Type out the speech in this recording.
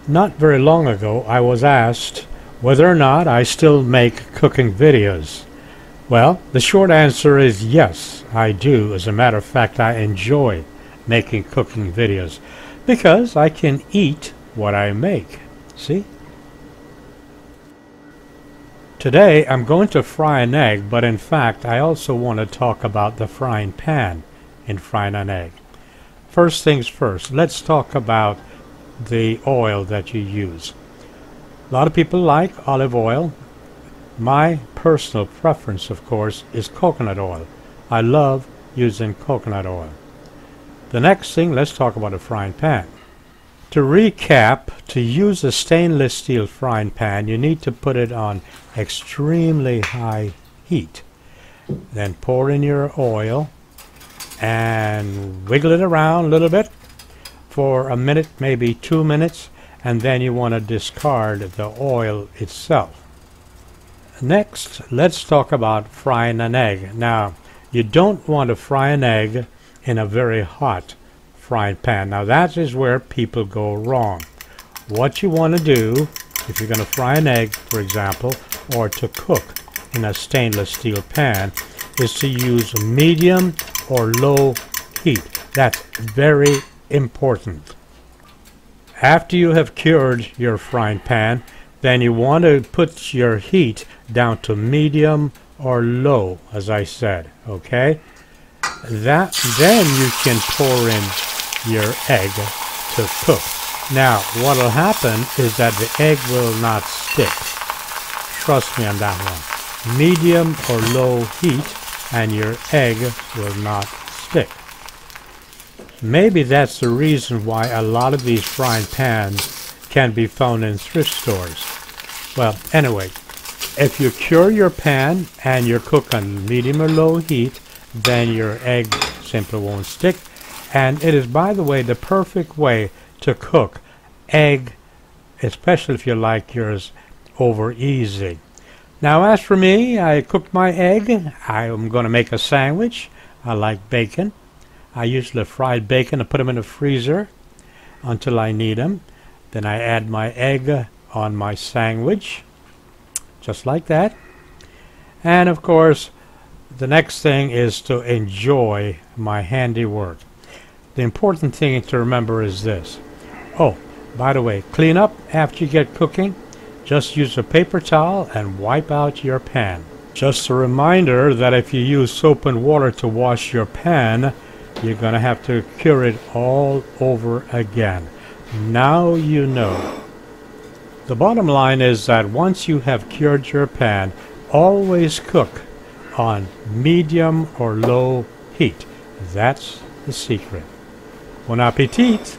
Not very long ago, I was asked whether or not I still make cooking videos. Well, the short answer is yes, I do. As a matter of fact, I enjoy making cooking videos because I can eat what I make. See? Today, I'm going to fry an egg, but in fact, I also want to talk about the frying pan in frying an egg. First things first, let's talk about the oil that you use. A lot of people like olive oil. My personal preference, of course, is coconut oil. I love using coconut oil. The next thing, let's talk about a frying pan. To recap, to use a stainless steel frying pan, you need to put it on extremely high heat. Then pour in your oil and wiggle it around a little bit for a minute, maybe 2 minutes, and then you want to discard the oil itself. Next, let's talk about frying an egg. Now, you don't want to fry an egg in a very hot frying pan. Now, that is where people go wrong. What you want to do, if you're going to fry an egg, for example, or to cook in a stainless steel pan, is to use medium or low heat. That's very important. After you have cured your frying pan, then you want to put your heat down to medium or low, as I said, okay? Then you can pour in your egg to cook. Now, what will happen is that the egg will not stick. Trust me on that one. Medium or low heat and your egg will not stick. Maybe that's the reason why a lot of these frying pans can be found in thrift stores. Well, anyway, if you cure your pan and you cook on medium or low heat, then your egg simply won't stick. And it is, by the way, the perfect way to cook egg, especially if you like yours over easy. Now, as for me, I cooked my egg. I am going to make a sandwich. I like bacon. I usually fry bacon and put them in the freezer until I need them. Then I add my egg on my sandwich, just like that. And of course, the next thing is to enjoy my handiwork. The important thing to remember is this. Oh, by the way, clean up after you get cooking. Just use a paper towel and wipe out your pan. Just a reminder that if you use soap and water to wash your pan, you're going to have to cure it all over again. Now you know. The bottom line is that once you have cured your pan, always cook on medium or low heat. That's the secret. Bon appetit!